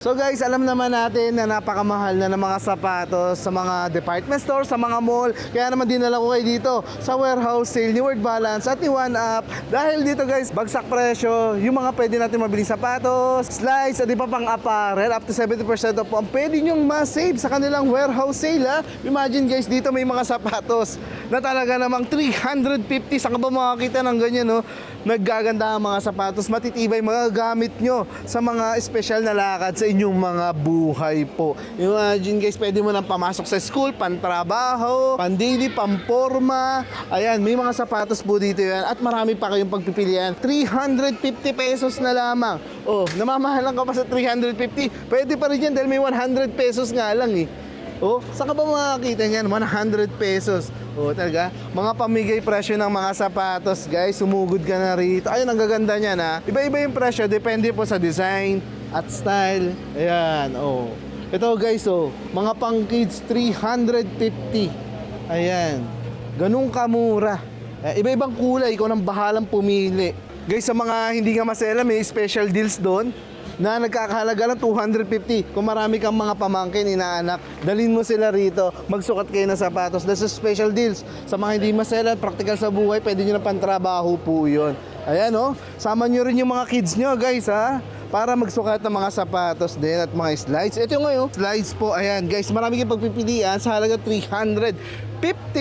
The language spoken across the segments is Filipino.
So guys, alam naman natin na napakamahal na ng mga sapatos sa mga department store, sa mga mall. Kaya naman dinala ko kayo dito sa warehouse sale ni Word Balance at ni One Up. Dahil dito guys, bagsak presyo, yung mga pwede natin mabiling sapatos, slides, at iba pang apparel, up to 70% off po ang pwede nyong ma-save sa kanilang warehouse sale ha. Imagine guys, dito may mga sapatos na talaga namang 350. Saan ka ba makakita ng ganyan no? Naggaganda ang mga sapatos, matitibay mga gamit nyo sa mga espesyal na lakad sa inyong mga buhay po. Imagine guys, pwede mo nang pamasok sa school, pantrabaho, pandili, pamporma. Ayan, may mga sapatos po dito yan at marami pa kayong pagpipilian. 350 pesos na lamang. Oh, namamahalan ka pa sa 350. Pwede pa rin yan dahil may 100 pesos nga lang eh. Oh, saan ka ba makakita niyan? 100 pesos. Oh, talaga. Mga pamigay presyo ng mga sapatos, guys. Sumugod ka na rito. Ayun, ang gaganda niyan ha. Iba-iba yung presyo, depende po sa design at style. Ayan, oh. Ito guys, oh. Mga pang kids, 350. Ayan. Ganun kamura. Iba-ibang kulay, ikaw nang bahalang pumili. Guys, sa mga hindi nga masela, may special deals doon na nagkakahalaga ng 250. Kung marami kang mga pamangkin, inaanak, dalhin mo sila rito, magsukat kayo ng sapatos. That's a special deals. Sa mga hindi masela, practical sa buhay, pwede nyo na pantrabaho po yun. Ayan oh, sama nyo rin yung mga kids nyo guys ha, para magsukat ng mga sapatos din at mga slides. Ito yung ngayon, slides po, ayan guys, marami kayong pagpipilian sa halaga 350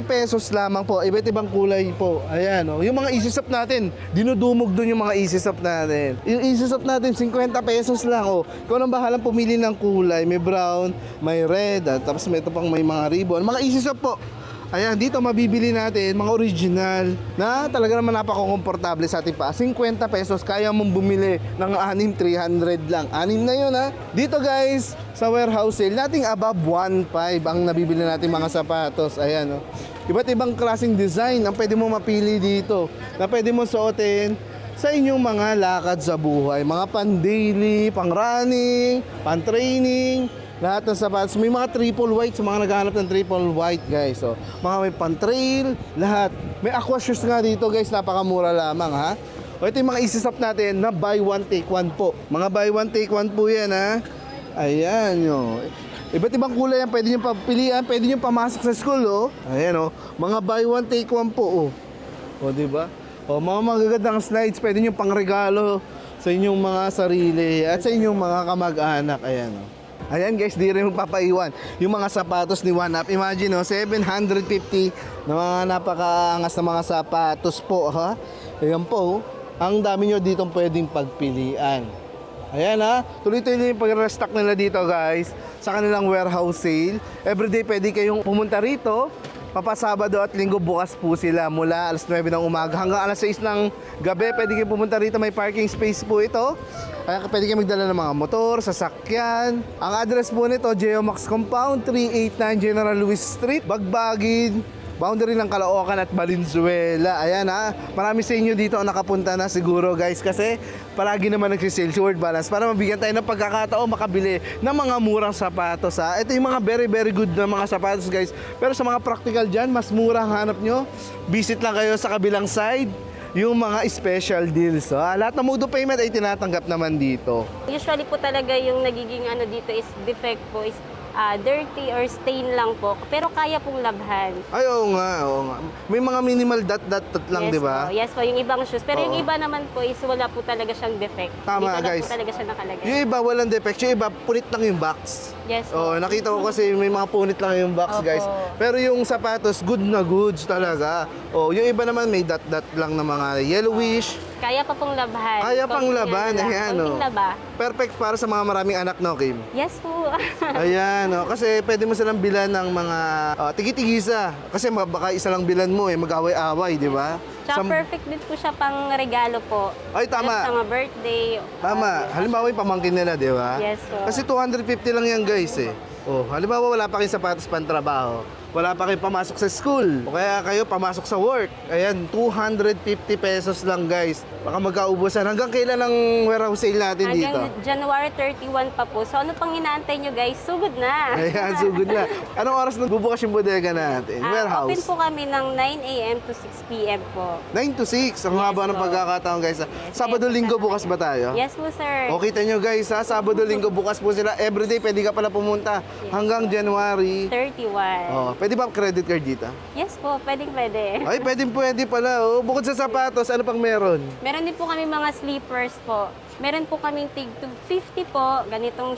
pesos lamang po. Iba't ibang kulay po. Ayan oh. Yung mga easy shop natin, dinudumog dun yung mga easy shop natin. Yung easy shop natin, 50 pesos lang oh. Ikaw nang bahalang pumili ng kulay. May brown, may red, at tapos may ito pang may mga ribbon. Mga easy shop po. Ayan, dito mabibili natin mga original na talaga naman napaka-komportable sa ating pa. 50 pesos, kaya mong bumili ng 300 lang. 6 na yun ha. Dito guys, sa warehouse sale, nating above 1.5 ang nabibili natin mga sapatos. Ayan oh. Iba't ibang klaseng design ang pwede mo mapili dito na pwede mo suotin sa inyong mga lakad sa buhay. Mga pan-daily, pang-running, pan-training, lahat ng sapatos. May mga triple white sa mga naghahanap ng triple white guys. So, mga may pan-trail, lahat. May aqua shoes nga dito guys, napakamura lamang ha. O ito yung mga isisap natin na buy one take one po. Mga buy one take one po yan ha. Ayan yo. Iba't ibang kulay yan, pwede nyo papilian, pwede nyo pamasok sa school oh. Ayan oh, mga buy one take one po oh. O diba? O mga magagandang slides, pwede nyo pang regalo sa inyong mga sarili at sa inyong mga kamag-anak. Ayan oh. Ayan guys, di rin magpapaiwan yung mga sapatos ni One Up. Imagine no, 750 na mga napakaangas na mga sapatos po ha. Ayan po, ang dami nyo ditong pwedeng pagpilian. Ayan ha, tuloy-tuloy yung pag-restock nila dito guys sa kanilang warehouse sale. Everyday pwede kayong pumunta rito. Papasabado at linggo bukas po sila mula alas 9 ng umaga hanggang alas 6 ng gabi. Pwede kayo pumunta rito, may parking space po ito. Kaya pwede kayo magdala ng mga motor, sasakyan. Ang address po nito, Geomax Compound, 389 General Luis Street, Bagbagin, boundary ng Caloocan at Valenzuela. Ayan ha, marami sa inyo dito ang nakapunta na siguro guys kasi palagi naman nagsisale si Word Balance para mabigyan tayo ng pagkakataon makabili ng mga murang sapatos ha. Ito yung mga very good na mga sapatos guys. Pero sa mga practical dyan, mas mura ang hanap nyo. Visit lang kayo sa kabilang side, yung mga special deals. Lahat ng mode of payment ay tinatanggap naman dito. Usually po talaga yung nagiging ano dito is defect po is dirty or stain lang po, pero kaya pong labhan. Ay, oo nga, oo nga. May mga minimal dot lang, yes di ba? Yes po, yung ibang shoes. Pero Oo. yung iba naman po is wala po talaga siyang defect. Tama, dito guys. po talaga siya nakalagay. Yung iba walang defect, yung iba punit lang yung box. Yes po. Oh, nakita ko kasi may mga punit lang yung box, Opo. guys. Pero yung sapatos, good na goods talaga. Oh, yung iba naman may dot lang na mga yellowish. Kaya pa pong labhan. Kaya pang Konting laban, ano lang, ayan oh. konting laba. Perfect para sa mga maraming anak, no, Kim? Yes po. Ayan, oh. Kasi pwede mo silang bilan ng mga tigi-tigisa. Kasi baka isa lang bilan mo, mag-away-away, di ba? Tsaka perfect din po siya pang regalo po. Ay, tama. Sa mga birthday. Tama. Halimbawa yung pamangkin nila, di ba? Yes po. Kasi 250 lang yan, guys, eh. Oh, halimbawa wala pa kayong sapatos pantrabaho, wala pa kayong pamasok sa school, o kaya kayo pamasok sa work. Ayan, 250 pesos lang guys. Baka magkaubusan. Hanggang kailan ang warehouse sale natin dito? Hanggang January 31 pa po. So ano pang inaantay nyo guys? Sugod na! Ayan, sugod na. Anong oras na bubukas yung bodega natin? Warehouse? Open po kami ng 9 a.m. to 6 p.m. po. 9 to 6. Ang Yes haba ng po. pagkakataon guys. Yes, Sabado, yes, linggo po. bukas ba tayo? Yes po, sir. O kita nyo guys ha, Sabado, linggo bukas po sila. Everyday pwede ka pala pumunta hanggang January. 31. Oh, pwede ba credit card dito? Yes po, pwede. Ay, pwede pala. Oh, bukod sa sapatos, ano pang meron? Meron din po kami mga sleepers po. Meron po kaming tig 250 po, ganitong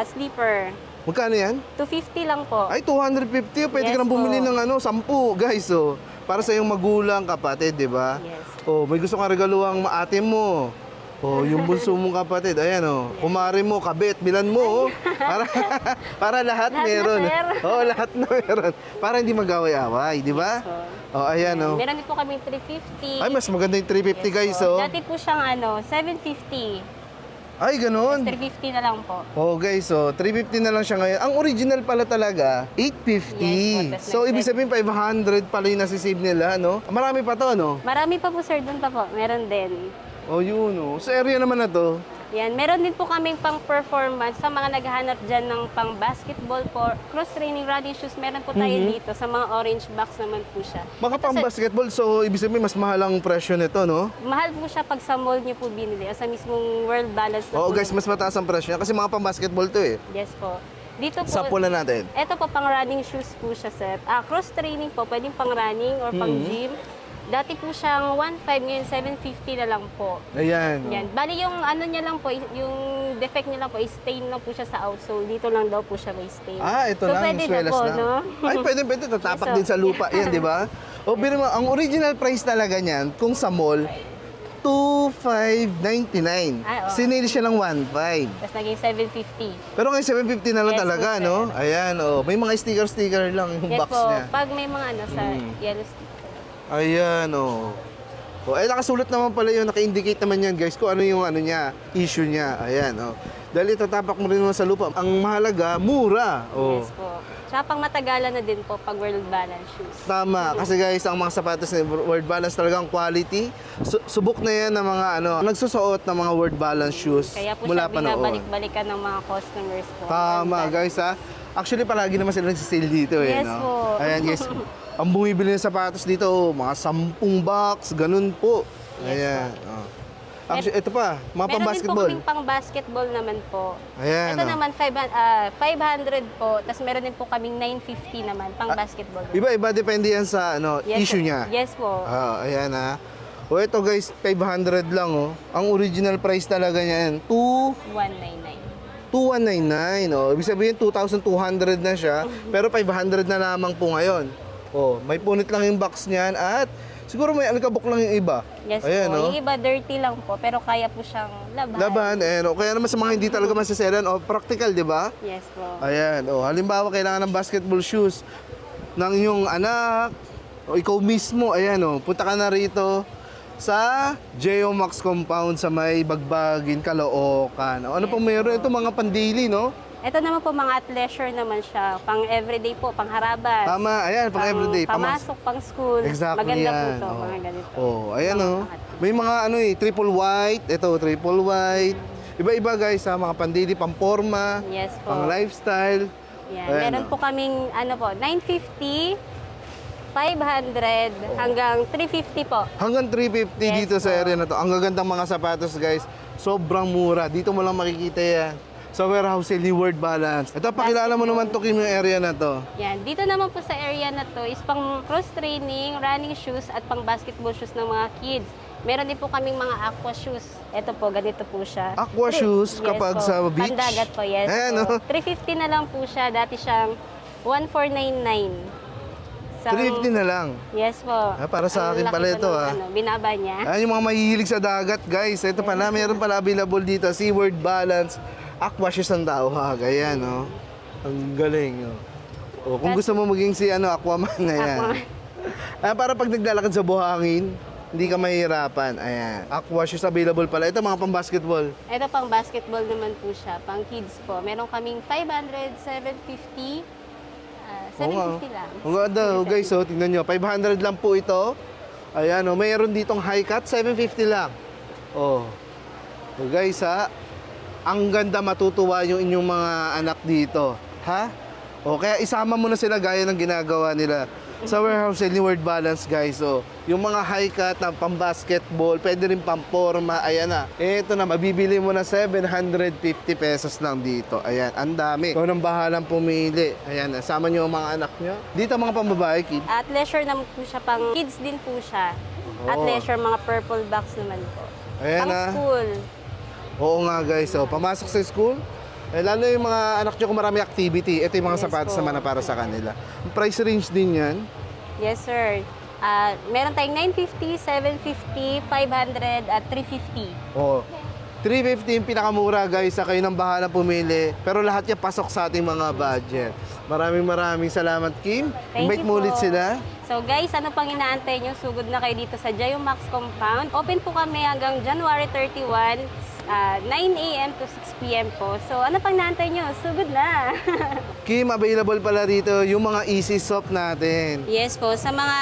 sleeper. Magkano yan? 250 lang po. Ay, 250. Pwede Yes ka nang bumili po. ng 10 guys. Oh. Para sa iyong magulang, kapatid, di ba? Yes. Oh, may gusto kang regaluang ate mo. Oh, yung bunso mong kapatid, ayan oh. Kumari mo, kabit, bilan mo oh. Para lahat Lahat na, meron. sir. Oh, lahat na meron. Para hindi mag-away-away, di ba? Oh, ayan oh. Meron din po kaming 350. Ay, mas maganda yung 350 guys oh. Dati po siyang 750. Ay, ganun. 350 na lang po. Oh guys, so 350 na lang siya ngayon. Ang original pala talaga, 850. Yes, po, tas So ibig sabihin 500 pala yung nasisave nila, no? Marami pa to, no? Marami pa po, sir, doon pa po. Meron din. Oh, yun, no? Sa area naman na to, Yan, meron din po kaming pang-performance sa mga naghahanap dyan ng pang-basketball po, cross-training running shoes. Meron po tayo dito sa mga orange box naman po siya. mga Ito, pang sir, basketball, so ibig sabihin mas mahal ang presyo nito, no? mahal po siya pag sa mall niyo po binili o sa mismong World Balance na Oo po. guys, mas mataas ang presyo niya kasi mga pang basketball to eh. Yes po. Dito po, Sa pula natin. ito po pang running shoes po siya, sir. Cross-training po, pwedeng pang running or pang gym. Dati po siyang 1.5, ngayon 750 na lang po. Ayan. Yan. Bali yung ano niya lang po, yung defect niya lang po, is stain lang po siya sa outsole. Dito lang daw po siya may stain. Ah, ito so, lang, pwede na swelas po, lang. no? Ay, pwede, tatapak Yes, din sa lupa. Yan, di ba? O, biro mo, ang original price talaga niyan, kung sa mall, 2,599. Ay, oo. Sinale siya ng 1,500. Tapos naging 750. Pero ngayon 750 na lang Yes, talaga, po, no? sir. Ayan, oh. May mga sticker lang yung Yes box po, niya. pag may mga ano sa yellow sticker. Ayan, oh. Oh, ay nakasulat naman pala yun, naka-indicate naman yan guys kung ano yung ano niya, issue niya. Ayan, oh. Dahil itatapak mo rin naman sa lupa. Ang mahalaga, mura. Oh. Yes po. Tsaka pang matagalan na din po pag World Balance shoes. Tama, kasi guys, ang mga sapatos ni Word Balance talagang quality. Subok na yan ng mga nagsusuot ng mga Word Balance shoes Kaya po mula siya pa noon. binabalik-balikan ng mga customers po. Tama, guys ha. Actually, palagi naman sila nagsisale dito eh. Yes no? po. Ayan guys, ang bumibili ng sapatos dito, mga 10 box, ganun po. Ayan. Oh. Actually, ito pa, mga Meron din po pang-basketball. kaming pang-basketball naman po. Ayan. Ito oh. naman 500 po, tapos meron din po kaming 950 naman pang-basketball. Iba-iba, depende yan sa Yes issue po. niya. Yes po. Ah, ayan ha. O ito guys, 500 lang oh. Ang original price talaga niyan, 199. 2,199. Oh. Ibig sabihin 2,200 na siya, pero 500 na lamang po ngayon. Oh, may punit lang yung box niyan at siguro may alikabok lang yung iba. Yes Ayan, po. oh. Yung iba dirty lang po, pero kaya po siyang laban. Laban, ayan. Oh. Kaya naman sa mga hindi talaga masaselan, oh, practical, di ba? Yes po. Ayan, oh, halimbawa kailangan ng basketball shoes ng iyong anak o ikaw mismo, ayan oh, punta ka na rito sa Geomax Compound sa may Bagbagin, Caloocan. O, ano pang meron? Ito mga pang-daily, no? Ito naman po mga athleisure naman siya. Pang everyday po, pang harabas. Tama, ayan, pang everyday. Pamasok, pang school. Exactly Maganda yan. po to, Oh. mga ganito. Oh, ayan Mga oh. pang- May mga triple white. Ito, triple white. Iba-iba guys, ha, mga pang-daily, pang-forma, Yes po. pang-lifestyle. Yan. Ayan, Meron oh. po kaming, 950, 500, hanggang 350 po. Hanggang 350 Yes dito sa po. area na to. Ang gagandang mga sapatos guys. Sobrang mura. Dito mo lang makikita yan. Sa warehouse sale ni Word Balance. Ito, pakilala mo naman to Kim, yung area na to. Yan. Dito naman po sa area na to is pang cross-training, running shoes at pang basketball shoes ng mga kids. Meron din po kaming mga aqua shoes. Ito po, ganito po siya. Aqua shoes kapag po. sa beach? Pandagat po, yes Ayan, po. oh. 350 na lang po siya. Dati siyang 1499. Sa- 350 na lang. Yes po. para sa Ang akin laki pala po ito, ng, binaba niya. Ayan yung mga mahihilig sa dagat guys. Ito pala, meron pala available dito. Seaward Balance. Aqua shoes ang tawag. Ayan, oh. Ang galing, oh. Oh, kung gusto mo maging si Aquaman na yan. Aquaman. Para pag naglalakad sa buhangin, hindi ka mahihirapan. Ayan. Aqua shoes available pala. Ito mga pang-basketball. Ito pang basketball naman po siya, pang kids po. Meron kaming 500, 750, 750 lang. Ang ganda, oh, guys, oh, tingnan nyo. 500 lang po ito. Ayan, oh, mayroon ditong high cut, 750 lang. Oh. So, guys, ha. Ang ganda, matutuwa yung inyong mga anak dito. Ha? O, kaya isama mo na sila gaya ng ginagawa nila sa warehouse sale ni Word Balance, guys. So, yung mga high cut na pang-basketball, pwede rin pang-forma, ayan na. Ito na, mabibili mo na 750 pesos lang dito. Ayan, ang dami. Ikaw nang bahalang pumili. Ayan, sama nyo ang mga anak nyo. Dito mga pambabae, kid. At leisure naman po siya, pang kids din po siya. At Oo. leisure, mga purple box naman po. Ayan Pang na. school. Oo nga, guys. So, pamasok sa school, lalo yung mga anak nyo kung marami activity, ito yung mga Yes sapatos po. naman na para sa kanila. Price range din yan. Yes, sir. Meron tayong 950, 750, 500, at 350. Oo. 350 yung pinakamura, guys. Sa kayo nang bahala pumili. Pero lahat yan pasok sa ating mga budget. Maraming salamat, Kim. Thank Invite you mo po. ulit sila. So guys, ano pang inaantay nyo? Sugod na kayo dito sa Jayo Max Compound. Open po kami hanggang January 31, 9 a.m. to 6 p.m. po. So ano pang inaantay nyo? Sugod na! Kim, available pala rito yung mga easy soft natin. Yes po, sa mga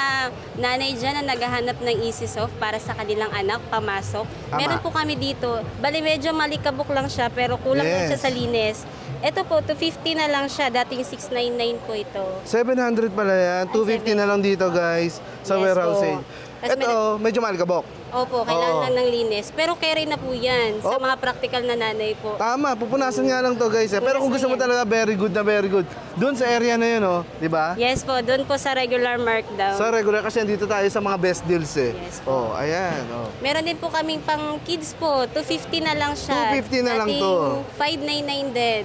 nanay dyan na naghahanap ng Easy Soft para sa kanilang anak, pamasok. Tama. Meron po kami dito. Bali medyo malikabok lang siya pero kulang lang Yes. siya sa linis. Ito po, 250 na lang siya. Dating 699 po ito. 700 pala yan. 250 na lang dito, guys, sa Yes warehouse po. sale. Tas Ito, medyo malikabok. Opo, kailangan Oo. lang ng linis. Pero carry na po yan sa Oh. mga practical na nanay po. Tama, pupunasan nga lang to, guys. Pero kung gusto mo talaga very good na very good, doon sa area na yun, oh, di ba? Yes po, doon po sa regular markdown. Sa regular kasi dito tayo sa mga best deals eh. Yes po. Oh, ayan, oh. Meron din po kaming pang kids po, 250 na lang siya. 250 na lang Dating to. 599 din.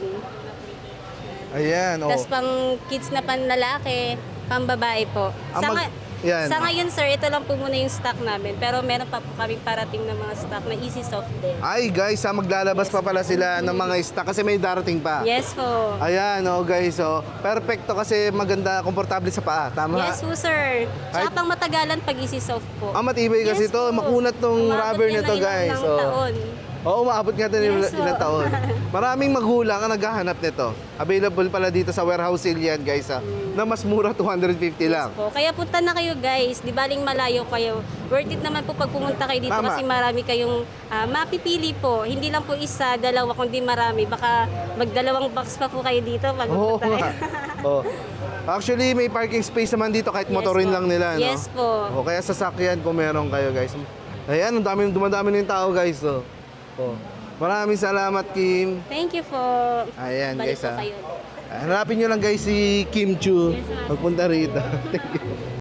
Ayan, oh. Tapos pang kids na panlalaki, pang babae po. yan. Sa ngayon sir, ito lang po muna yung stock namin. Pero meron pa po kaming parating na mga stock na Easy Soft din. Ay, guys, maglalabas pa pala sila ng mga stock kasi may darating pa. Yes po. Ayan, oh, guys, oh. Perfecto kasi maganda, komportable sa paa. Tama? Yes po sir. Tsaka Kahit- pang matagalan pag Easy Soft po. Ang matibay kasi Yes to, po. makunat tong Umabot rubber yan nito, ng guys. ilang taon. Oo, umaabot nga ito ng Yes, ilang po. taon. Maraming magulang ang naghahanap nito. Available pala dito sa warehouse sale yan, guys, na mas mura, 250 lang. Po. Kaya punta na kayo guys, di baling malayo kayo. Worth it naman po pag pumunta kayo dito Tama. kasi marami kayong mapipili po. Hindi lang po isa, dalawa, kundi marami. Baka magdalawang box pa po kayo dito pag Oo pumunta nga. kayo. Oh. Actually, may parking space naman dito kahit Yes motorin po. lang nila, no? Yes po. O, kaya sasakyan kung meron kayo, guys. Ayan, ang dumadami na yung tao, guys. Oh. Oh. Maraming salamat, Kim. Thank you po. Ayan, Balik guys, po ha. kayo. Hanapin nyo lang, guys, si Kim Chu. Yes, ma'am. Magpunta rito. Thank you.